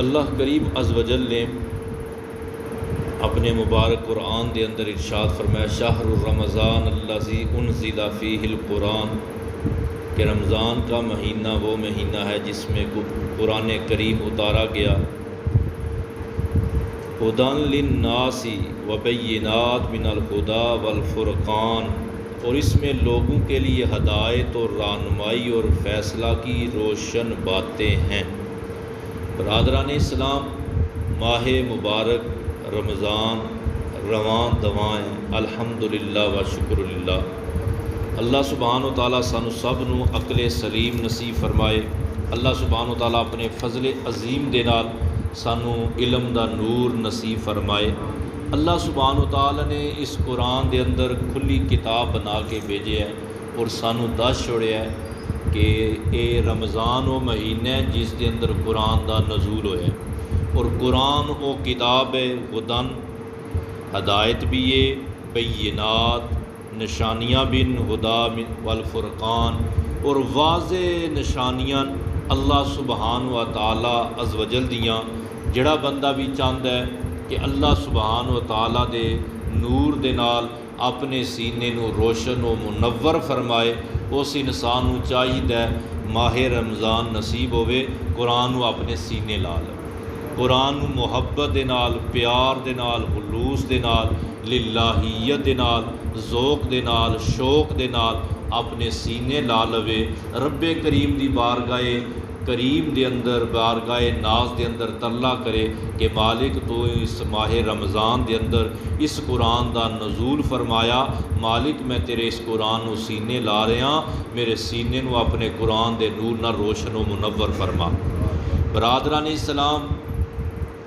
अल्लाह करीम अज़ वजल ने अपने मुबारक कुरान के अंदर इरशाद फरमाया, शाहरुर रमज़ान अल्लज़ी उनज़िला फ़ीहिल कुरान, कि रमज़ान का महीना वो महीना है जिसमें कुरान करीम उतारा गया। हुदन लिन्नासी व बय्यिनात मिनल हुदा वल फुरक़ान, और इसमें लोगों के लिए हदायत और रहनुमाई और फ़ैसला की रोशन बातें हैं। बरादरान इस्लाम, माह मुबारक रमज़ान रवान दवाएँ अल्हम्दुलिल्लाह व शुक्रुलिल्लाह। अल्लाह सुब्हानो तआला सानू सब नू अकले सलीम नसीब फरमाए। अल्लाह सुब्हानो तआला अपने फजले अजीम दे नाल सानू इलम दा नूर नसीब फरमाए। अल्लाह सुब्हानो तआला ने इस कुरान दे अंदर खुली किताब बना के भेजे है और सानू दस छोड़िया है कि ये रमज़ान वो महीना है जिस दे अंदर कुरान दा नज़ूल होया। और कुरान वो किताब है, हुदन हदायत भी है, बय्यिनात निशानियाँ बिन हुदा वल फुरक़ान, और वाज़े निशानियाँ अल्लाह सुबहान व तआला अज़ वजल दियाँ। जिहड़ा बंदा भी चाहता है कि अल्लाह सुबहान व तआला दे नूर दे नाल अपने सीने नू रोशन व मुनव्वर फरमाए, उस इंसान नू चाहिए माह रमज़ान नसीब होवे कुरान नू अपने सीने ला ले, कुरान नू मुहब्बत दे नाल, प्यार दे नाल, खुलूस दे नाल, लिल्लाहियत दे नाल, ज़ौक़ दे नाल, शौक़ दे नाल अपने सीने ला लवे। रब्बे करीम दी बारगाहे करीम दे अंदर, बारगाहे नाज दे अंदर तल्ला करे कि मालिक तो इस माह रमज़ान दे अंदर इस कुरान दा नज़ूल फरमाया। मालिक मैं तेरे इस कुरान नू सीने ला रहा, मेरे सीने नू अपने कुरान दे नूर नाल रोशन व मुनव्वर फरमा। बरादरान इस्लाम,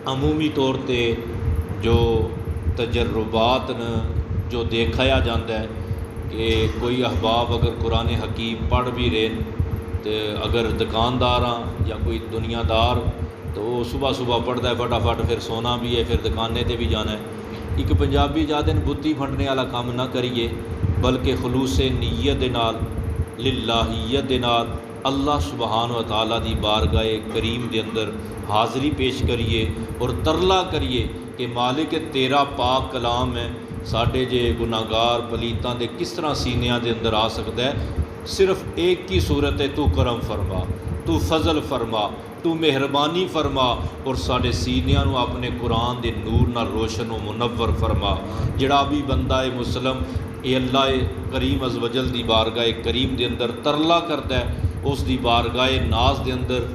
अमूमी तौर पर जो तजर्रुबात न जो देखा जाता है कि कोई अहबाब अगर कुरान हकीम पढ़ भी रहे तो अगर दुकानदार हाँ या कोई दुनियादार तो वो सुबह सुबह पढ़ता है फटाफट, फिर सोना भी है, फिर दुकाने ते भी जाना है। एक पंजाबी जाते हैं बुत्ती फंडने वाला काम ना करिए, बल्कि खलूसे नीयत दे नाल, लिल्लाहियत दे नाल अल्लाह सुबहान व तआला दी बारगाहे करीम दे अंदर हाज़री पेश करिए और तरला करिए कि मालिक तेरा पाक कलाम है, साढ़े जे गुनाहगार पलीतां दे किस तरह सीनिया दे अंदर आ सकता है। सिर्फ एक ही सूरत है, तू करम फरमा, तू फजल फरमा, तू मेहरबानी फरमा और साढ़े सीनिया नू अपने कुरान दे नूर नाल रोशन व मुनव्वर फरमा। जिहड़ा भी बंदा है मुसलम ये अल्लाह करीम अज़ वजल दी बारगाह करीम दे अंदर तरला करता है, उस दी बारगाह नाज दे अंदर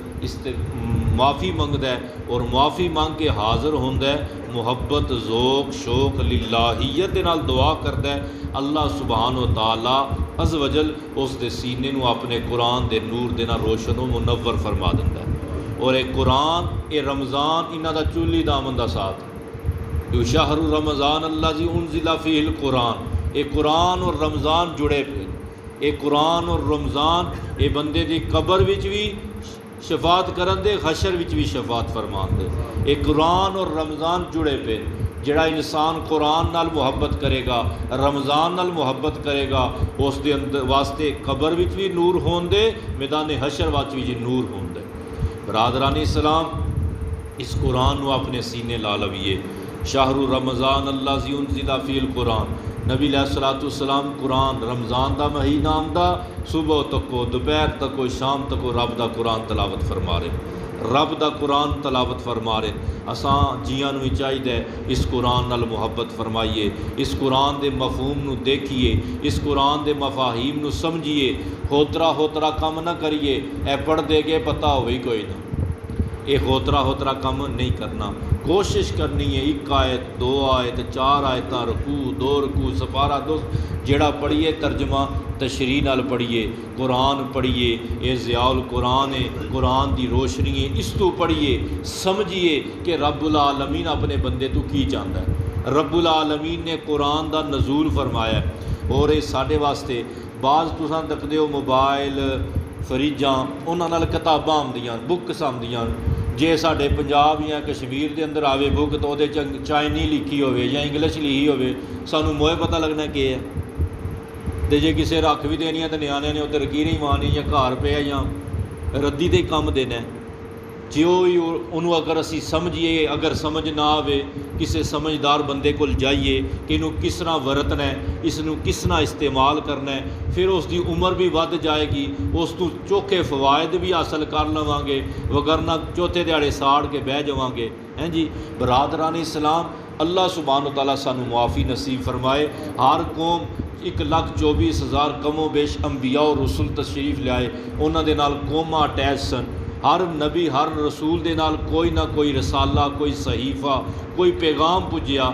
माफ़ी मंगदा है और माफ़ी मंग के हाज़र होंदा है, मुहब्बत ज़ौक़ शौक़ लिल्लाहियत दे नाल दुआ करता है। अल्लाह सुबहान व तआला अज़ वजल उस दे सीने नू अपने कुरान दे नूर दे नाल रोशन व मुनव्वर फरमा दिंदा है। और एक कुरान ये रमज़ान इन्हां दा चुल्ली दामन दा साथ यो शाहरु रमज़ान अल्लज़ी उनज़िला फ़ीहिल कुरान, ये कुरान और रमज़ान जुड़े पे, ये कुरान और रमज़ान ये बंदे दी कबर विच भी शफात करन दे, हशर विच भी शफात फरमान दे। ये कुरान और रमज़ान जुड़े पे, जिहड़ा इंसान कुरान नाल मुहब्बत करेगा, रमज़ान नाल मुहब्बत करेगा, उस दे अंदर वास्ते कबर विच भी नूर होन दे, मैदान हशर वाच भी नूर होन दे। बरादरान इस्लाम, इस कुरान नू अपने सीने ला लवीए। शाहरु रमज़ान अल्लज़ी उनज़िला फ़ीहिल कुरान, नबी अलैहिस्सलाम कुरान रमज़ान का महीना आंदा, सुबह तको दोपहर तको शाम तको रब दा कुरान तलावत फरमा रहे, रब दा कुरान तलावत फरमा रहे। असां जियां नूं चाहिए इस कुरान नाल मुहब्बत फरमाइए, इस कुरान दे मफहूम नूं देखिए, इस कुरान दे मफाहीम नूं समझिए, होतरा होतरा कम ना करिए। ए पढ़ दे के पता हो ही कोई ना, ये होतरा होतरा कम नहीं करना। कोशिश करनी है एक आयत, दो आयत, चार आयत, रकू दो रकू, सपारा दो, जेड़ा पढ़िए तर्जमा तशरीह नाल पढ़िए, कुरान पढ़िए, ये ज़ियाउल कुरान है, कुरान की रोशनी है, इस तो पढ़िए, समझिए कि रब्बुल आलमीन अपने बंदे तो की चाहता है। रब्बुल आलमीन ने कुरान का नज़ूल फरमाया और ये साढ़े वास्ते बाज़ तुसां तकदे हो मोबाइल फरीजां उन्हां नाल किताबां आउंदियां, बुक्स आउंदियां। जे साढ़े पंजाब या कश्मीर के अंदर आवे बुक तो वो चाइनी लिखी हो या इंग्लिश लिखी हो, सानू मोए पता लगना कि है। तो जे किसी रख भी देनी है तो न्याणे ने उत्ते लकीर ही मारनी या घर पे या रद्दी ते काम देना। जो ही उन्होंने अगर असी समझिए, अगर समझ ना आवे, किसी समझदार बंदे को जाइए कि इनू किस तरह वरतना है, इसनू किस तरह इस्तेमाल करना है, फिर उसकी उम्र भी वध जाएगी, उस तू चोखे फवायद भी हासिल कर लवांगे, वगरना चौथे दिहाड़े साड़ के बह जावांगे। हैं जी बरादरान इस्लाम, अल्लाह सुभान तआला सानू मुआफ़ी नसीब फरमाए। हर कौम 1,24,000 कमो बेश अंबिया और रसूल तशरीफ लियाए, उन्होंने नाल कौमां अटैच सन। हर नबी हर रसूल दे नाल कोई ना कोई रसाला, कोई सहीफ़ा, कोई पैगाम पुज्या।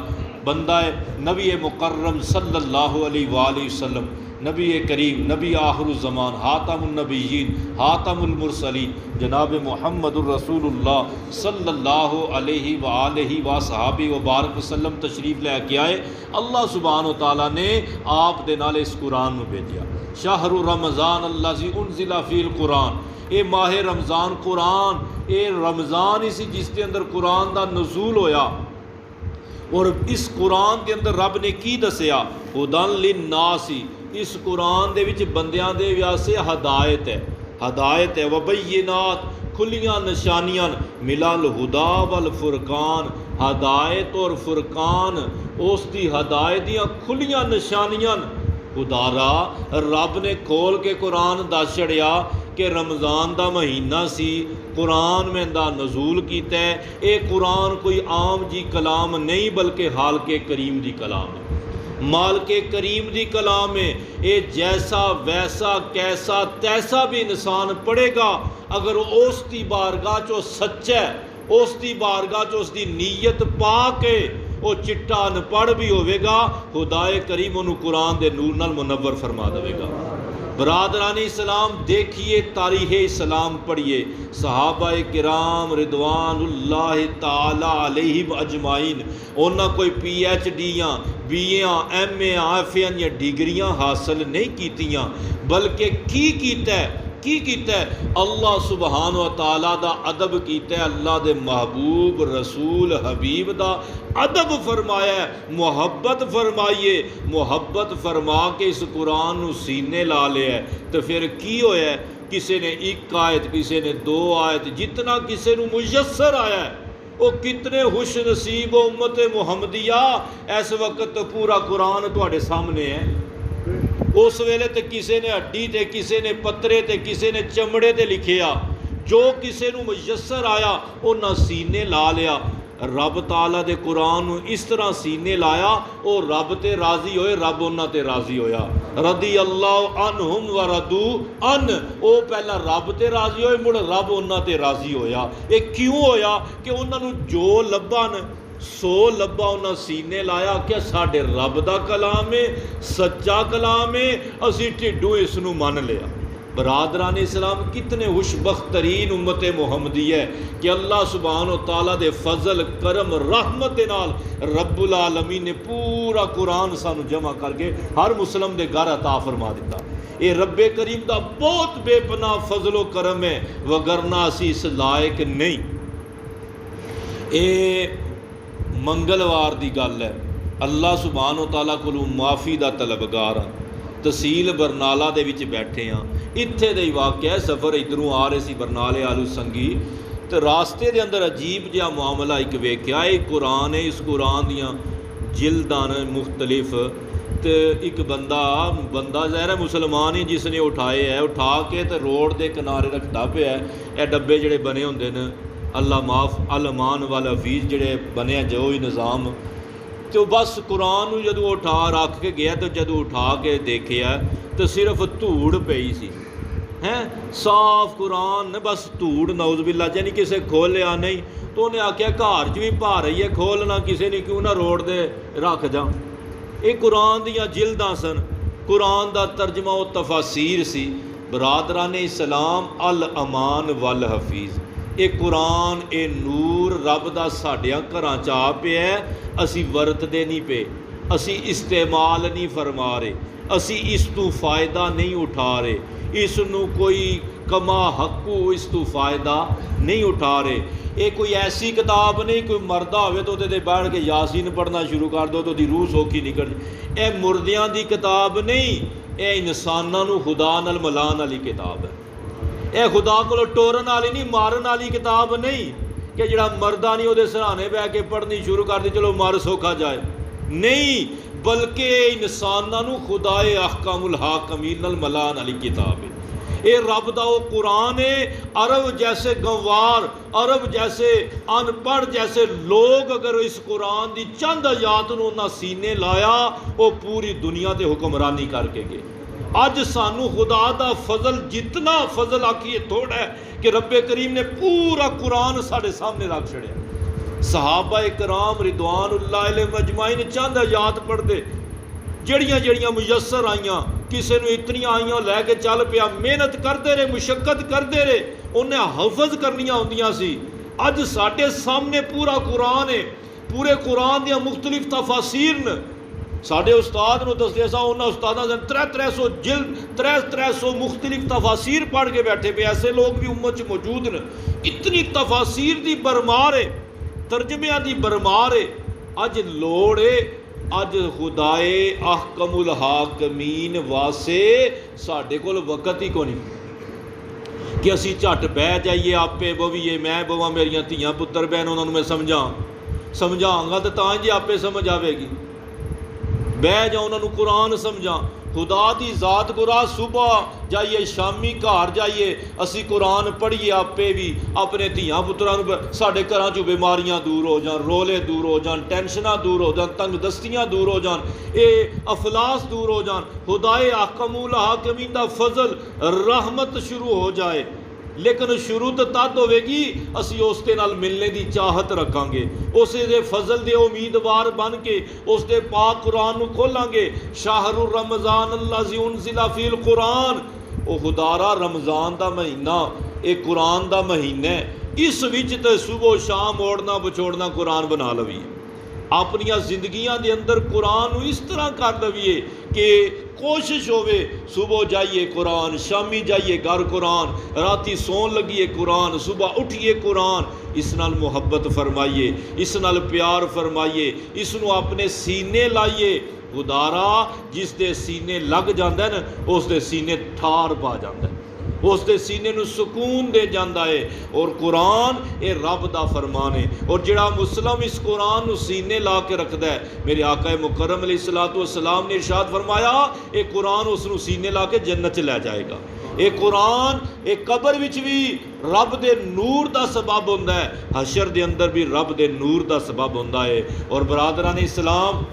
बंदा है नबी मुकर्रम सल्लल्लाहु अलैहि वसल्लम, नबी करीम, नबी आखिरुल ज़मान, हातमुन नबिय्यीन, हातमुल मुरसलीन, जनाब मुहम्मदुर रसूलुल्लाह सल्लल्लाहु अलैहि वसहबी व बारक वसल्लम तशरीफ़ लेके आए। अल्लाह सुब्हानहु तआला ने आप दे नाल इस कुरान में भेजा। शाहरु रमज़ान अल्लज़ी उनज़िला फ़ील कुरान, ये माह रमज़ान कुरान, ये रमज़ान इसी जिसके अंदर कुरान का नज़ूल होया। और इस कुरान के अंदर रब ने की दसिया, हुदन लिन्नासी, इस कुरान दे विच बंदियां दे वास्ते हदायत है, हदायत है। वबय्यिनात, खुलियां निशानियां, मिलल हुदा वल फुरकान, हदायत और फुरकान, उसकी हदायत दियाँ खुलियां निशानियां। खुदारा रब ने खोल के कुरान दस छड़िया कि रमज़ान का महीना सी, कुरान में दा नज़ूल कीता है। ये कुरान कोई आम जी कलाम नहीं, बल्कि हालके करीम दी कलाम है, मालके करीम दी कलाम है। ये जैसा वैसा कैसा तैसा भी इंसान पढ़ेगा, अगर उसकी बारगाह चो सच्चा है, उसकी बारगाह चो उसकी नीयत पा के वो चिट्टा अनपढ़ भी होवेगा, खुदाए करीम उन्होंने कुरान दे नूर नाल मुनव्वर फरमा देवेगा। बरादरान इस्लाम, देखिए तारीख़ इस्लाम पढ़िए, सहाबाए किराम रिदवानुल्लाह ताला अलैहिम अजमाइन, उन्होंने कोई PhD BA MA FA डिग्रियां हासिल नहीं कीतियां, बल्कि की कीता है अल्लाह सुबहान व तआला दा अदब कीता है, अल्लाह दे महबूब रसूल हबीब दा अदब फरमाया है, मुहब्बत फरमाइए, मुहब्बत फरमा के इस कुरान नू सीने ला लिया है। तो फिर की होया है, किसी ने 1 आयत, किसी ने 2 आयत, जितना किसी नू मुयस्सर आया है, वो कितने खुश नसीब उम्मत मुहम्मदिया, इस वक्त तो पूरा कुरान तुहाडे सामने है। उस वेले तो किसी ने हड्डी ते, किसी ने पत्रे ते, किसी ने चमड़े ते लिखिया, जो किसी नू मुयस्सर आया उन्हें सीने ला लिया। रब ताला दे कुरान नू इस तरह सीने लाया, वो रब ते राजी होए, रब उन्हां ते राजी होया। रदी अल्लाह अनहुम व रदू अन, वो पहला रब ते राजी होए, मुड़ रब उन्हां ते राजी होया। ये क्यों होया कि उन्होंने जो लभन सो लब्बा उन्हें सीने लाया। क्या साढ़े रब का कलाम है, सच्चा कलाम है, असी ढिडों इसनू मन लिया। बरादरान इस्लाम, कितने खुशबख्तरीन उम्मत मुहम्मदी है कि अल्लाह सुब्हानहु तआला दे फजल करम रहमत दे नाल रब्बुल आलमीन ने पूरा कुरान सानू जमा करके हर मुसलम दे घर अता फरमा दिता। ये रब्बे करीम का बहुत बेपनाह फजलो करम है, वगरना असी इस लायक नहीं। ये मंगलवार की गल है, अल्लाह सुब्हानहु तआला कोलों माफ़ी का तलबगार हाँ। तहसील बरनाला दे विच बैठे हाँ, इत्थे दे वाक़या, सफ़र इधरों आ रहे सी बरनाले आलू संगी, तो रास्ते दे अंदर अजीब जिहा मामला एक वेख्या। ये कुरान है, इस कुरान दियाँ जिल्दां ने मुख्तलिफ, तो एक बंदा ज़ाहिर है मुसलमान ही, जिसने उठाए है, उठा के तो रोड के किनारे रखता पे है। ये डब्बे जिहड़े बने होंदे ने, अल्लाह माफ़ अल अमान वाल हफीज़ जिहड़े बने जो ही निज़ाम, तो बस कुरान जदों उठा रख के गया, तो जदों उठा के देखिया तो सिर्फ धूड़ पई सी हैं, साफ कुरान, बस धूड़, नौज़बिल्ला, यानी किसी खोलिया नहीं। तो उन्हें आख्या घर च भी भा रही है, खोलना किसी ने क्यों ना रोड दे रख जा। ये कुरान दियाँ जिल्दां सन, कुरान का तर्जमा वो तफासीर सी। बरादरान इस्लाम, अल अमान वल हफीज़, ये कुरान, ये नूर रब दा साडियां घरां च आ पिया है, असी वरतदे नहीं पे, असी इस्तेमाल नहीं फरमा रहे, असी इस तू फ़ायदा नहीं उठा रहे, इसनू कोई कमा हकू इस तू फ़ायदा नहीं उठा रहे। ये कोई ऐसी किताब नहीं, कोई मरदा होवे तो उहदे बैठ के यासीन पढ़ना शुरू कर दो तो दी रूह सौखी निकल। ये मुर्दियां दी किताब नहीं, ये इंसानां नू खुदा नाल मिलाण वाली किताब है। यह खुदा को टोरन वाली नहीं, मारन वाली किताब नहीं कि जिहड़ा मरदा नहीं वो सराहने बह के पढ़नी शुरू कर दी चलो मर सौखा जाए, नहीं, बल्कि इंसानां नूं खुदाए अहकामुल हाकमीन नाल मिलाण वाली किताब है। ये रब दा वो कुरान है। अरब जैसे गंवार, अरब जैसे अनपढ़ जैसे लोग अगर इस कुरान की चंद आयात नूं उन्हां सीने लाया, वो पूरी दुनिया ते हुक्मरानी करके गए। अज सानू खुदा दा फजल, जितना फजल आखिए थोड़ा है कि रब्बे करीम ने पूरा कुरान साढ़े सामने रख छड़िया। सहाबा इकराम रिदवानुल्लाह अलैहिम अजमाइन चंद आयात पढ़ते, जड़ियाँ जड़ियाँ मुयसर आईयां, किसी ने इतनी आईयां लैके चल पिया, मेहनत करते रहे, मुशक्कत करते रहे, उन्हें हफज करनियां होंदियां सी। अज साढ़े सामने पूरा कुरान है, पूरे कुरान दियां मुख्तलिफ तफासीर न। साढ़े उस्ताद नूं दसदे सा, उन्होंने उस्तादा से 300 जिल्द 300 मुख्तलिफ तफासीर पढ़ के बैठे पे। ऐसे लोग भी उम्मत च मौजूद न। इतनी तफासीर की बरमार है, तर्जमिया की बरमार है। अज लोड़ है, अज खुदाए अहकमुल हाकमीन वास्ते साढ़े कोल वक़्त ही को नहीं कि असी झट बह जाइए, आपे बवीए, मैं बवां, मेरियां धियां पुत्तर बहन उन्होंने मैं समझांगा तो तां जी आपे समझ आवेगी। बह जा उन्होंने कुरान समझा, खुदा की जात गुरा, सुबह जाइए शामी घर जाइए असी कुरान पढ़िए, आपे भी अपने धियां पुत्रां नूं। साडे घरां चों बीमारियां दूर हो जान, रोले दूर हो जान, टेंशनां दूर हो जान, तंग दस्तियां दूर हो जान, ये अफलास दूर हो जान, खुदाए अहकमुल हाकिमीन दा फजल रहमत शुरू हो जाए। लेकिन शुरू तो तद होगी असी उसके नाल मिलने की चाहत रखांगे, उस दे फजल दे उम्मीदवार बन के उस दे पाक कुरान नूं खोलांगे। शाहरुर रमज़ान अल्लज़ी उनज़िला फ़ील कुरान, वो खुदारा रमज़ान का महीना, एक कुरान का महीना है। इस विच तो सुबह शाम ओढ़ना बछोड़ना कुरान बना लवीए, अपनिया जिंदगियां दे अंदर कुरान नूं इस तरह कर लवीए कि कोशिश होवे सुबह जाइए कुरान, शामी जाइए घर कुरान, राती सौन लगिए कुरान, सुबह उठिए कुरान। इस नाल मुहब्बत फरमाइए, इस नाल प्यार फरमाइए, इसनूं अपने सीने लाइए। खुदारा जिस दे सीने लग जांदा है ना, उस दे सीने ठार पा जांदा है, उस दे सीने नूं सुकून दे जांदा है। और कुरान ये रब दा फरमान है। और जिहड़ा मुस्लिम इस कुरान नूं सीने ला के रखदा है, मेरे आका मुकर्रम अलैहिस्सलातु वस्सलाम ने इरशाद फरमाया, ये कुरान उसनूं सीने ला के जन्नत च लै जाएगा। ये कुरान एक कबर विच भी रब दे नूर दा सबब हुंदा है, हशर दे अंदर भी रब दे नूर दा सबब हुंदा है। और बरादरान इस्लाम,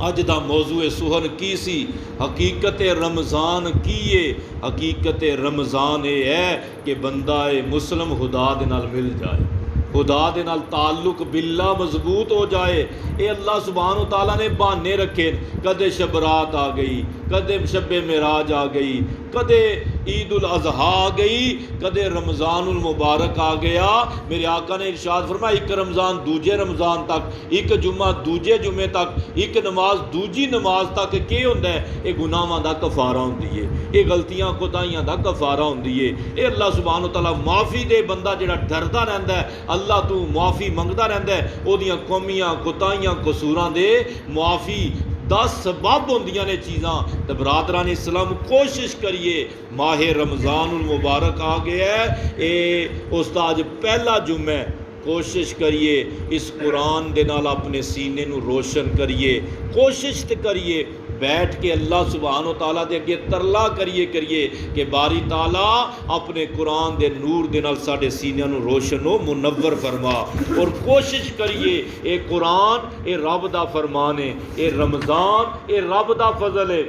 अज दा मौजू सुहन की सी, हकीकत रमज़ान की है। हकीकत रमज़ान ये है कि बंदा मुस्लिम खुदा दे नाल मिल जाए, खुदा दे नाल ताल्लुक बिल्ला मजबूत हो जाए। ये अल्लाह सुभान तआला ने बहाने रखे, कदे शबरात आ गई, कदे शब मेराज आ गई, कदे ईद उल अज़हा आ गई, कदे रमज़ानुल मुबारक आ गया। मेरे आका ने इरशाद फरमाया, एक रमज़ान दूजे रमज़ान तक, एक जुम्मा दूजे जुम्मे तक, एक नमाज दूजी नमाज तक के होंदा है, ये गुनाहां दा कफारा हुंदी है, ये गलतियां कोताहियां दा कफारा हुंदी है। ये अल्लाह सुभान तआला माफ़ी दे, बंदा जिहड़ा डरदा रहिंदा है, अल्लाह तू माफ़ी मंगदा रहिंदा है, ओहदियां कमियां कोताहियां कसूरां दे माफ़ी 10 सबब होंदियां ने चीज़ां। तो बरादरान इस्लाम कोशिश करिए, माहे रमज़ानुल मुबारक आ गया है, ये उसदा अज पहला जुम्मा है, कोशिश करिए इस कुरान दे नाल अपने सीने नूं रोशन करिए। कोशिश तो करिए बैठ के अल्लाह सुभान तआला दे अगे तरला करिए कि बारी ताला अपने कुरान दे नूर दे नाल साडे सीनियां नूं रोशन हो मुनव्वर फरमा। और कोशिश करिए, ये कुरान ये रब दा फरमान है, ये रमज़ान ये रब दा फजल है।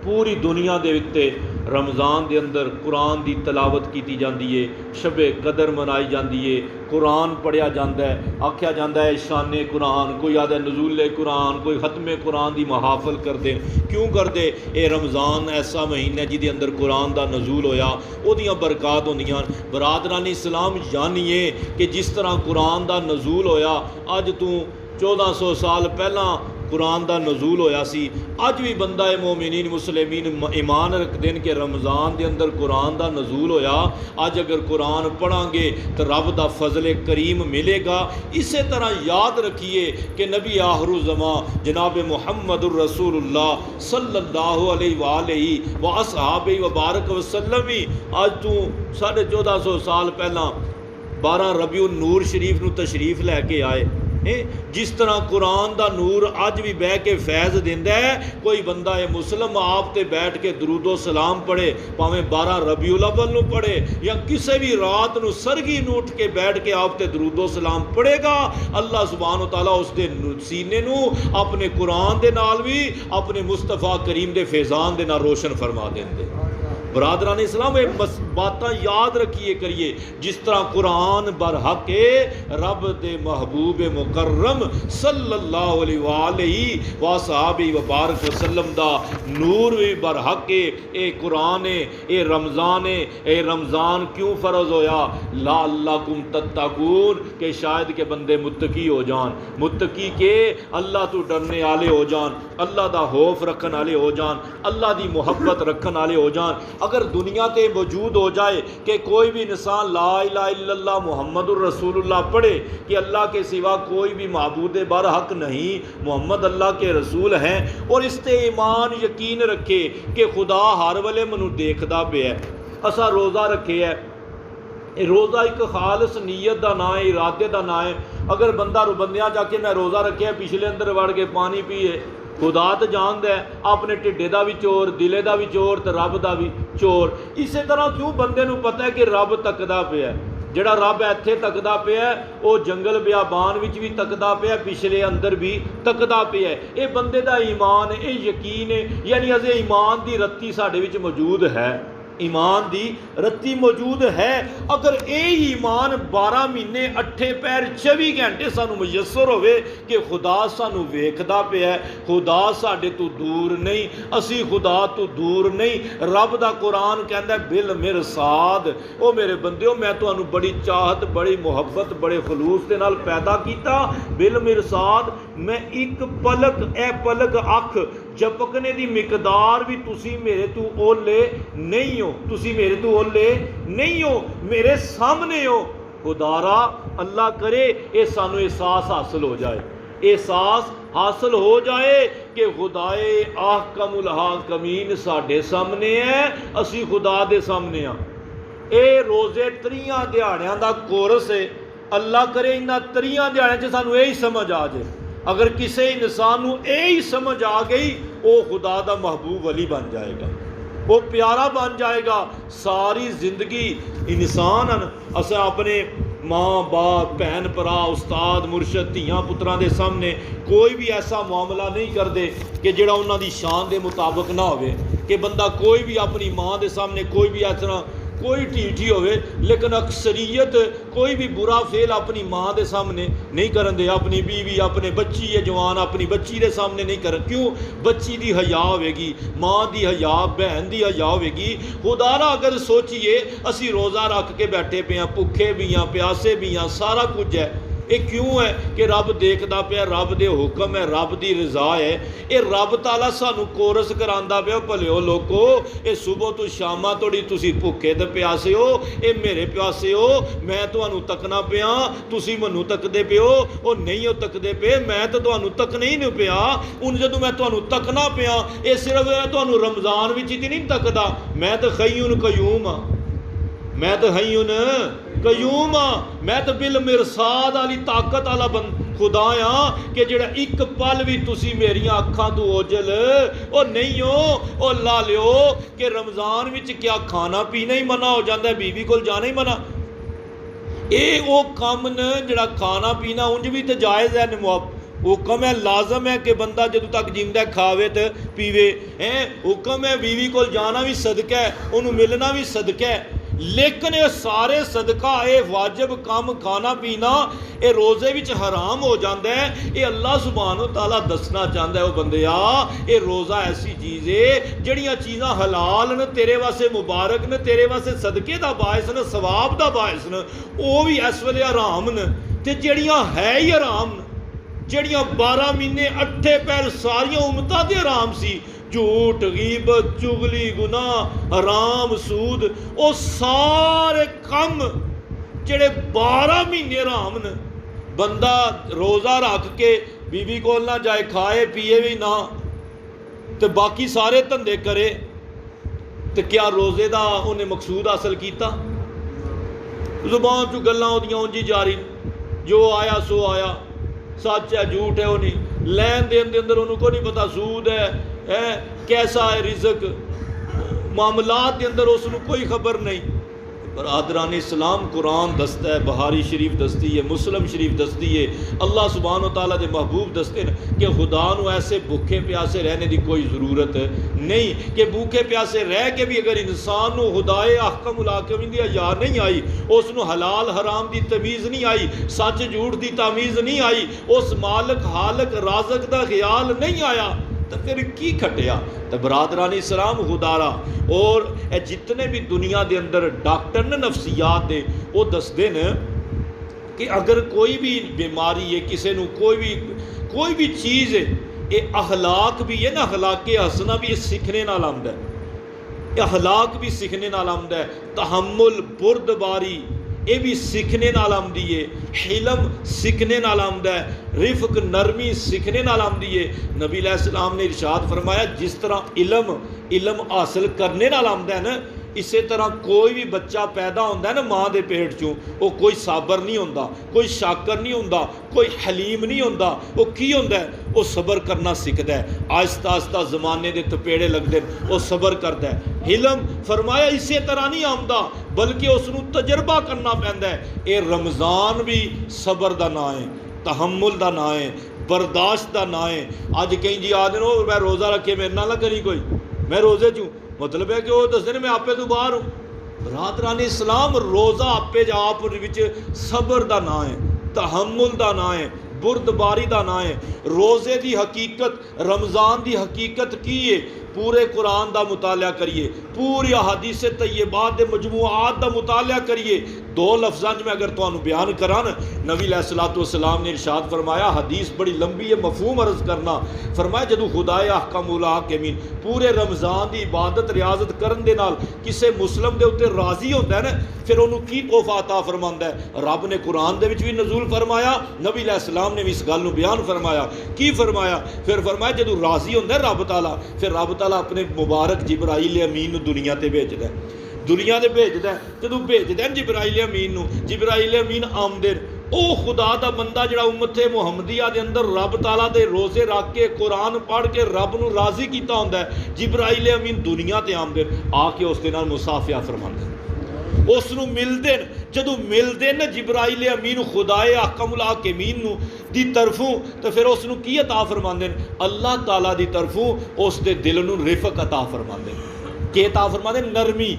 पूरी दुनिया दे उत्ते रमज़ान दे अंदर कुरान की तलावत की जाती है, शबे कदर मनाई जाती है, कुरान पढ़िया जाता है, आख्या जाता है शाने कुरान, कोई आदा नज़ूले कुरान, कोई खत्मे कुरान की महाफल करते। क्यों करते? ये रमज़ान ऐसा महीना जिहदे अंदर कुरान का नज़ूल होया, ओहदियां बरकात होंदियां। बरादरान इस्लाम जानिए कि जिस तरह कुरान का नज़ूल होया, अज तू 1400 साल पहला कुरान का नज़ूल होया सी। अज भी बंदा मोमिनीन मुसलिमीन ईमान रखते हैं कि रमज़ान के अंदर कुरान का नज़ूल होया। अज अगर कुरान पढ़ांगे तो रब का फजल करीम मिलेगा। इस तरह याद रखिए कि नबी आखिरुज़्ज़मा जनाब मुहम्मदुर रसूलुल्लाह सल्लल्लाहु अलैहि व असहाबी व बारक वसल्लम भी अज तू 1450 साल पहला 12 रबीउन नूर शरीफ नूं तशरीफ लैके आए। जिस तरह कुरान का नूर अज भी बह के फैज़ देंदा है, कोई बंदा है मुसलम आप ते बैठ के दरूदो सलाम पढ़े, भावें 12 रबीउल अव्वल नूं पढ़े या किसी भी रात नूं सरगी नूं उठ के बैठ के आप ते दरूदो सलाम पढ़ेगा, अल्लाह सुभान व तआला उसके सीने नूं अपने कुरान दे नाल भी अपने मुस्तफा करीम दे फैज़ान दे नाल रोशन फरमा देंदे। बरादरान इस्लाम ये बातें याद रखिए करिए। जिस तरह कुरान बरहक रब दे महबूब मुकर्रम सल्लल्लाहु अलैहि वसल्लम व बारक वसल्लम दा नूर भी बरहक ए कुरान ए रमज़ान ए रमज़ान क्यों फ़र्ज होया? लअल्लकुम तत्तकून के शायद के बंदे मुत्तकी हो जान, मुत्तकी के अल्लाह तो डरने वाले हो जान, अल्लाह दा खौफ रखने वाले हो जान, अल्लाह दी मुहब्बत रखने वाले हो जान। अगर दुनिया के वजूद हो जाए कि कोई भी इंसान ला इलाहा इल्लल्लाह मुहम्मदुर रसूलुल्लाह पढ़े कि अल्लाह के सिवा कोई भी माबूद बरहक नहीं, मोहम्मद अल्लाह के रसूल हैं, और इस ते ईमान यकीन रखे कि खुदा हर वेले मैनू देखदा पिया। असा रोज़ा रखे है, रोज़ा एक खालस नीयत का ना है, इरादे का ना है। अगर बंदा रुबंदियाँ जाके मैं रोज़ा रखे पिछले अंदर वड़ के पानी पीए, खुदा तो जानता है अपने ढिड्डे का भी चोर, दिले का भी चोर, तो रब का भी चोर। इस तरह क्यों बंदे नूं पता है कि रब तकदा पिया, जिहड़ा रब इत्थे तकदा पिया वो जंगल बियाबान विच भी तकदा पिया, पिछले अंदर भी तकदा पिया। ये बंदे का ईमान है, ये यकीन है, यानी अजे ईमान की रत्ती साडे विच मौजूद है, ईमान दी रत्ती मौजूद है। अगर ये ईमान 12 महीने 8 पैर 24 घंटे सानू मुयसर होवे कि खुदा सानू वेखदा पिया, खुदा साडे तो दूर नहीं, असी खुदा तो दूर नहीं। रब दा कुरान कहंदा बिल मिरसाद, ओ मेरे बंदिओ मैं तुहानू बड़ी चाहत बड़ी मुहब्बत बड़े खलूस दे नाल पैदा कीता। बिल मिरसाद मैं एक पलक ए पलक अख झपकने की मिकदार भी तुसी मेरे तो ओले नहीं हो, तुसी मेरे तो ओले नहीं हो, मेरे सामने हो। खुदारा अल्लाह करे ये सानू एहसास हासिल हो जाए, एहसास हासिल हो जाए कि खुदाए आहकमुल हाकिमीन साडे सामने है, असी खुदा दे सामने हाँ। ये रोज़े 30 दिहाड़ियां दा कोर्स है। अल्लाह करे इन्हां 30 दिहाड़ियां च सानू यही समझ आ जाए। अगर किसी इंसान को यही समझ आ गई वो खुदा का महबूब वली बन जाएगा, वो प्यारा बन जाएगा। सारी जिंदगी इंसान अस अपने माँ बाप भैन भरा उस्ताद मुर्शद धियां पुत्रां दे सामने कोई भी ऐसा मामला नहीं करते कि जिहड़ा उन्हां दी शान दे मुताबिक ना होवे, कि बंदा कोई भी अपनी माँ दे सामने कोई भी इस तरह कोई ढीठी होवे, लेकिन अक्सरियत कोई भी बुरा फेल अपनी माँ के सामने नहीं करन दे। अपनी बीवी अपने बच्ची है जवान अपनी बच्ची के सामने नहीं कर, क्यों? बच्ची की हया होगी, माँ की हया, बहन की हया होगी। खुदारा अगर सोचिए असी रोज़ा रख के बैठे पे हाँ, भुखे भी हाँ, प्यासे भी हाँ, सारा कुछ है। ये क्यों है कि रब देखदा पिया, रब दे हुक्म है, रब दी रज़ा है। ये रब ताला सानू कोरस करांदा पिया, भलिओ लोको ये सुबह तो शामां तोड़ी तुसी भुखे ते प्यासे हो, ये मेरे प्यासे हो, मैं तुहानू तकना पिया, तुसी मैनू तकदे पिओ। ओ नहीं हो तकदे पे, मैं तो तुहानू तकना ही नहीं पिया। हुण जदों मैं तुहानू तकना पिया, ये सिर्फ तुहानू रमज़ान विच ही नहीं तकदा, मैं तो खय्युन कयूम हाँ, मैं तो हय्युन कयूम हाँ, मैं तो बिल मिरसाद वाली ताकत वाला खुदा हाँ कि जिहड़ा एक पल भी तुसी मेरियां अखां तो ओझल ओ नहीं हो। ओ ला लियो कि रमज़ान विच क्या खाना पीना ही मना हो जाता है, बीवी कोल जाना ही मना। ये वो कम न जिहड़ा खाना पीना उंज भी तो जायज़ है, हुक्म है, लाजम है कि बंदा जदों तक जिंदा खावे तो पीवे हैं। हुक्म है बीवी को जाना भी सदका है, उन्होंने मिलना भी सदका है। लेकिन ये सारे सदका ये वाजिब काम खाना पीना ये रोज़े विच हराम हो जाता है। ये अल्लाह सुभान तआला दसना चाहता है वो बंदिया, ये रोज़ा ऐसी चीज़ है जड़ियाँ चीज़ां हलाल न, तेरे वास्ते मुबारक न, तेरे वास्ते सदके का बायस न, सवाब का बायस न, वो भी इस वेले हराम न, ते जड़ियाँ है ही हराम न। ਜਿਹੜੀਆਂ 12 ਮਹੀਨੇ 8 ਪਹਿਰ ਸਾਰੀਆਂ ਉਮਤਾਂ ਦੇ ਹਰਾਮ ਸੀ, ਝੂਠ, ਗੀਬਤ, ਚੁਗਲੀ, ਗੁਨਾਹ, ਹਰਾਮ, ਸੂਦ, ਉਹ ਸਾਰੇ ਕੰਮ ਜਿਹੜੇ 12 ਮਹੀਨੇ ਹਰਾਮ ਨੇ। ਬੰਦਾ ਰੋਜ਼ਾ ਰੱਖ ਕੇ बीवी कोल ना जाए, खाए पिए भी ना, तो बाकी सारे धंधे करे, तो क्या रोज़े का उन्हें मकसूद हासिल किया? जुबान चो गल्लां ओदियां उंज ही जारी, जो आया सो आया, सच है झूठ है वो नहीं, लैन देन दे अंदर उन्होंने को नहीं पता सूद है कैसा है रिज़क, मामलात के अंदर उसनूं कोई खबर नहीं। बरादरान इस्लाम कुरान दसता है, बहारी शरीफ दसती है, मुस्लिम शरीफ दसती है, अल्लाह सुभान व तआला दे महबूब दसते हैं कि खुदा नूं ऐसे भूखे प्यासे रहने की कोई ज़रूरत नहीं, कि भूखे प्यासे रह के भी अगर इंसान नूं खुदाए अहकमुल हाकिमीन दी हया नहीं आई, उसनूं हलाल हराम की तमीज़ नहीं आई, सच झूठ की तमीज़ नहीं आई, उस मालिक हालक राज़क का ख्याल नहीं आया, तो फिर की खटिया? तो बरादरान इस्लाम खुदारा और जितने भी दुनिया के अंदर डॉक्टर ने नफसियात दे, वो दसते हैं कि अगर कोई भी बीमारी है, किसी को कोई भी चीज़ है, ये अखलाक भी है ना, अखलाक हसना भी ये सीखने नाल आंदा है, अखलाक भी सीखने नाल आंदा है, तहम्मुल बुर्दबारी ये भी सीखने नाल आंदी है, हिलम सीखने नाल आंदा है, रिफ्क नरमी सीखने नाल आंदी है। नबी अलैहिस्सलाम ने इरशाद फरमाया, जिस तरह इलम हासिल करने नाल आंदा है ना, इसे तरह कोई भी बच्चा पैदा होता है ना माँ के पेट चों, वो कोई साबर नहीं होता, कोई शाकर नहीं होता, कोई हलीम नहीं होता, वो की होता है, वो सबर करना सीखता है, आहिस्ता आहिस्ता जमाने के तपेड़े लगते हैं, वो सबर करता है। हिलम फरमाया इसे तरह नहीं आता, बल्कि उसनूं तजर्बा करना पैंदा है। ये रमज़ान भी सबर का नाम है, तहम्मुल का नाम है, बर्दाश्त का नाम है। अज कई जी आदि हो मैं रोज़ा रखे मेरे नाल ना करी कोई, मैं रोज़े चूँ, मतलब है कि वो दसदे ने मैं आपे तो बाहर हूँ। बरादरान इस्लाम रोज़ा आपे आप सबर का नाम है, तहम्मुल का नाम है, बुर्दबारी का नाम है। रोज़े की हकीकत, रमज़ान की हकीकत की है, पूरे कुरान का मुताला करिए, पूरी हदीस तैयबात के मजमूआत का मुताला करिए। दो लफ्ज़ां में अगर तुहानूं बयान करा न, नबी अलैहिस्सलातु वस्सलाम ने इरशाद फरमाया, हदीस बड़ी लंबी है, मफहूम अर्ज़ करना, फरमाया जदों खुदाए अहकमुल हाकिमीन पूरे रमज़ान की इबादत रियाजत करन दे नाल किसी मुस्लिम के उत्ते राज़ी होंदा है ना, फिर उन्होंने की तोहफा अता फरमांदा है? रब ने कुरान दे विच भी नज़ूल फरमाया, नबी अलैहिस्सलाम ने भी इस गल नूं बयान फरमाया। की फरमाया? फिर फरमाया जदों राज़ी होंदा है रब ताला, फिर रब ताला अपने मुबारक जिब्राइल अमीन नूं दुनिया ते भेजदा है, दुनिया ते भेजदा है। जदों भेजदा है जिब्राइल अमीन नूं, जिब्राइल अमीन आमदे ओ खुदा दा बंदा जिहड़ा उम्मते मुहम्मदिया दे अंदर रब ताला दे रोज़े रख के कुरान पढ़ के रब नूं राज़ी कीता हुंदा है, जिब्राइल अमीन दुनिया ते आमदे आके उस दे नाल मुसाफिया फरमांदे, उसनूं मिलदे न। जदों मिलदे न जिब्राइल अमीन खुदाए अहकमुल हाकिमीन नूं दी तरफों, तो फिर उसनूं की अता फरमांदे न? अल्लाह ताला दी तरफों उस दे दिल नूं रिफक अता फरमांदे न। के अता फरमांदे? नरमी,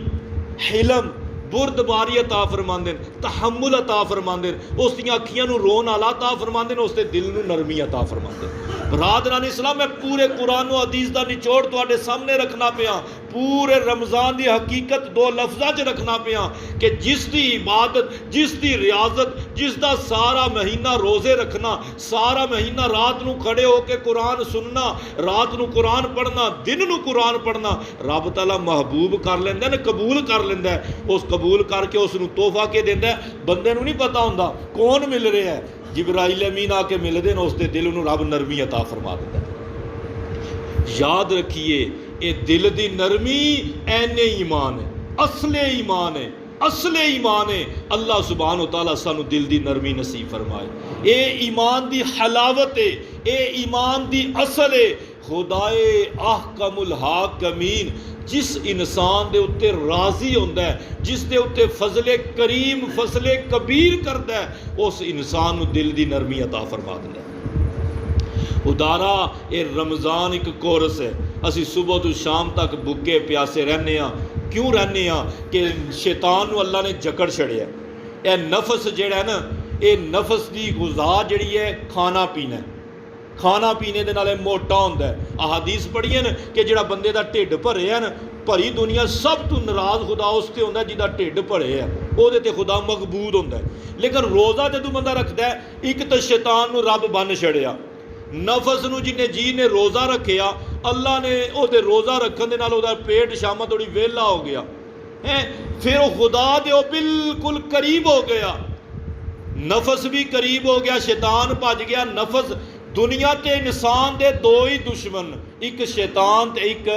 हिलम, बुर्दबारी अता फरमांदे, तहम्मुल अता फरमांदे, उस दियां अखियां नूं रोन आला अता फरमांदे, उस दे दिल नूं नरमी अता फरमांदे। बरादरान इस्लाम मैं पूरे कुरान और हदीस का निचोड़ तुहाडे सामने रखना पिया, पूरे रमज़ान की हकीकत दो लफ्ज़ां च रखना पिया कि जिसकी इबादत, जिसकी रियाजत, जिसका सारा महीना रोज़े रखना, सारा महीना रात नूं खड़े होकर कुरान सुनना, रात नूं कुरान पढ़ना, दिन नूं कुरान पढ़ना, रब ताला महबूब कर लेंदा है, कबूल कर लेंदा है। उस कबूल करके उसनूं तोहफा के देंदा है, बंदे नूं नहीं पता हुंदा कौन मिल रहा है, जिब्राइल अमीन आके मिलते हैं, उसके दिल नूं रब नरमी अता फरमा देता है। याद रखिए ये दिल की नरमी ऐने ईमान है, असले ईमान है, असले ईमान है। अल्लाह सुभान तआला सानू दिल की नरमी नसीब फरमाए। ये ईमान की हलावत है, ये ईमान की असल है। खुदाए अहकमुल हाकिमीन जिस इंसान दे उत्ते राज़ी होंदा है, जिस दे उत्ते फजले करीम फजले कबीर करता है, उस इंसान नूं दिल की नरमी अता फरमा दिंदा है। उदारा ये रमज़ान एक कोरस है, असी सुबह तो शाम तक भुखे प्यासे रहने आ। क्यों रहने आ? कि शैतान नूं अल्लाह ने जकड़ छड़िया। यह नफस जिहड़ा है ना, ये नफस की गुज़ा जिहड़ी है खाना पीना, खाना पीने दे नाले मोटा होंदा है। अहादीस पढ़िए न कि जिहड़ा बंदे दा ढिड भरे है न, भरी दुनिया सब तो नाराज़ खुदा उस ते होंदा जिहदा ढिड भरे है, ओहदे ते खुदा मकबूल होंदा है। लेकिन रोज़ा जदों बंदा रखदा है, एक तो शैतान नूं रब बन छड़िया, नफस नूं जिन्हें जी ने रोज़ा रखिया, अल्लाह ने ओहदे रोज़ा रखण दे नाल ओहदा पेट शामां थोड़ी वेला हो गया है, फिर वो खुदा दे ओ बिल्कुल करीब हो गया, नफस भी करीब हो गया, शैतान भज गया। नफस दुनिया ते इंसान दे दो ही दुश्मन, एक शैतान ते एक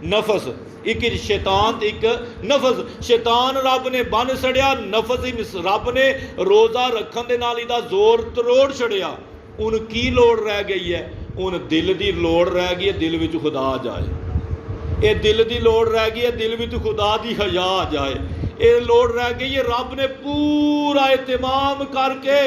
नफस, एक शैतान ते एक नफस। शैतान रब ने बन छड़िया, नफस रब ने रोज़ा रखण दे नाल इहदा जोर तरोड़ छड़िया। हुण की लोड़ रह गई है? हुण दिल दी लोड़ रह गई है, दिल विच खुदा आ जाए। ये दिल की लोड़ रह गई है, दिल विच खुदा की हया आ जाए। ये लोड़ रह गई है, रब ने पूरा एहतमाम करके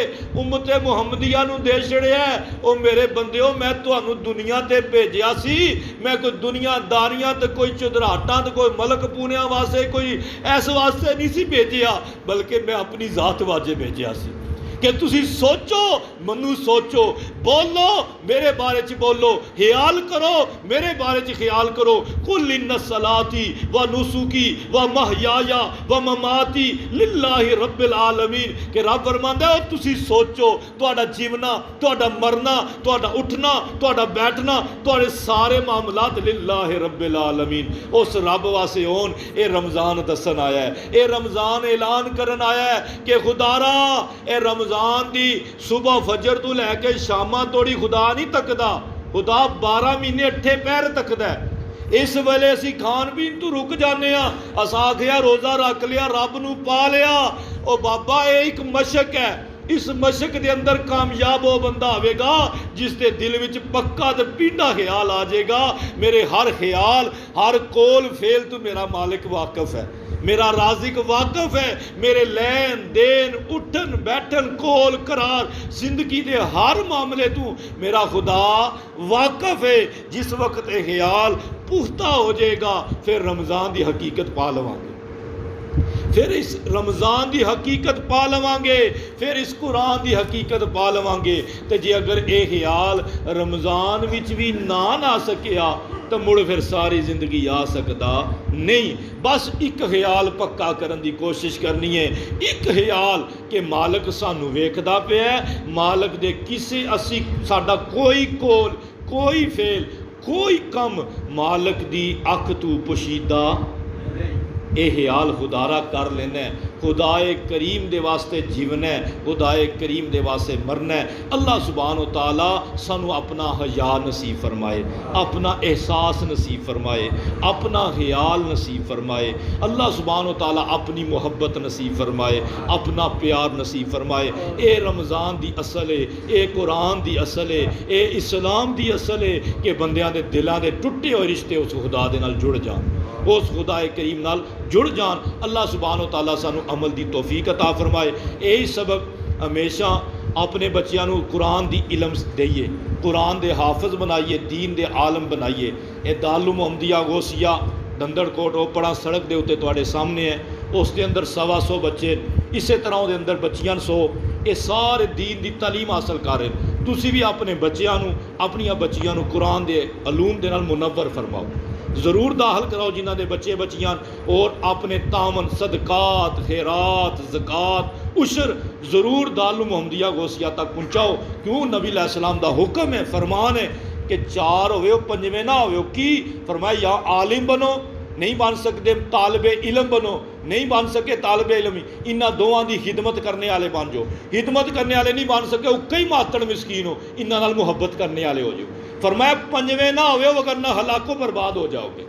उम्मत मुहम्मदिया नूं दे छड़िया। ओ मेरे बंदिओ, मैं तुहानूं दुनिया ते भेजिया सी, मैं कोई दुनियादारियां ते कोई चुधराटां ते कोई मलक पूनिया वास्ते, कोई इस वास्ते नहीं सी भेजिया, बल्कि मैं अपनी जात वाजे भेजिया सी कि तुसी सोचो, मनु सोचो, बोलो मेरे बारे च, बोलो ख्याल करो मेरे बारे च, ख्याल करो। कुल इन्ना सलाती व नुसुकी व महयाया व ममाती लिल्लाहि रब्बिल आलमीन। कि रब फरमांदा है तुसी सोचो, तुहाडा जीवना, तुहाडा मरना, तुहाडा उठना, तुहाडा बैठना, तुहाडे सारे मामलात लिल्लाहि रब्बिल आलमीन, उस रब वास्ते होन। ये रमज़ान दसन आया है, ये रमज़ान ऐलान करन आया है कि खुदारा ये रमज़ान दी सुबह फजर तो लैके शामां तोड़ी खुदा नहीं तकदा, खुदा 12 महीने 8 पैर तकदा है। इस वेले असी खान पीन तो रुक जाने, अस आखिया रोज़ा रख लिया, रब नूं पा लिया। ओ बाबा ये एक मशक है, इस मशक के अंदर कामयाब वो बंदा होगा जिसके दिल विच पक्का ते पीढ़ा ख्याल आ जाएगा, मेरे हर ख्याल हर कोल फेल तो मेरा मालिक वाकफ है, मेरा राज़िक वाकफ है, मेरे लैन देन उठन बैठन कोल करार जिंदगी के हर मामले तू मेरा खुदा वाकफ है। जिस वक्त ये ख्याल पुख्ता हो जाएगा, फिर रमज़ान की हकीकत पा लवांगे, फिर इस रमज़ान की हकीकत पा लवांगे, फिर इस कुरान की हकीकत पा लवांगे। तो जे अगर ये ख्याल रमज़ान विच भी ना सकिया तो मुड़ फिर सारी जिंदगी आ सकता नहीं। बस एक ख्याल पक्का करने की कोशिश करनी है, एक ख्याल कि मालक सानू वेखदा पिया, मालक दे किसी असी साडा कोई कोल कोई फेल कोई कम मालक दी अख तू पोशीदा, ये ख्याल खुदारा कर लेना है। खुदाए करीम दे वास्ते जीवना है, खुदाए करीम दे वास्ते मरना है। अल्लाह सुभान तआला सानू अपना हया नसीब फरमाए, अपना एहसास नसीब फरमाए, अपना ख्याल नसीब फरमाए। अल्लाह सुभान तआला अपनी मुहब्बत नसीब फरमाए, अपना प्यार नसीब फरमाए। ये रमज़ान दी असल है, ये कुरान दी असल है, ये इस्लाम दी असल है कि बंदियां दे दिलां दे टुटे हुए रिश्ते उस खुदा दे नाल जुड़ जान, उस खुदाए करीम नाल जुड़ जान। अल्लाह सुभान तआला सानू अमल दी तौफीक अता फरमाए। यही सबक हमेशा अपने बच्चों को कुरान दी इलम दईए, कुरान दे हाफिज बनाइए, दीन दे आलम बनाइए। ये दारुल मुहम्मदिया गौसिया दंदड़कोट ओपड़ा सड़क के उत्ते तुहाडे सामने है, उस दे अंदर 125 बच्चे, इस तरह के अंदर बच्चियां 100, ये सारे दीन की तालीम हासिल कर रहे हैं। तुसी भी अपने बच्चों अपन बच्चियां कुरान के अलूम के नाल मुनव्वर फरमाओ, ज़रूर दाखिल कराओ जिन्हों के बच्चे बच्चियां, और अपने तामन सदकात खैरात ज़कात उशर ज़रूर दारुल मुहम्मदिया गौसिया तक पहुँचाओ। क्यों? नबी अलैहिस्सलाम दा हुक्म है, फरमान है कि 4 हो पंजवें ना हो। की फरमाया? या आलिम बनो, नहीं बन सकते, तालिबे इलम बनो, नहीं बन सके तालिबे इलम, इन्होंने दोवां की खिदमत करने वाले बन जाओ। खिदमत करने वाले नहीं बन सके, कई मातड़ मिसकीन हो, इन्होंने नाल मुहब्बत करने वाले हो जाओ। फरमाया पंजवें ना हो, वरना हलाको बर्बाद हो जाओगे।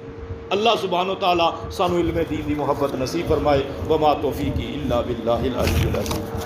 अल्लाह सुभान तआला सानू इल्मे दीन दी मुहब्बत नसीब फरमाए। वमा तौफीकी इल्ला बिल्लाहिल अलिय्यिल अज़ीम।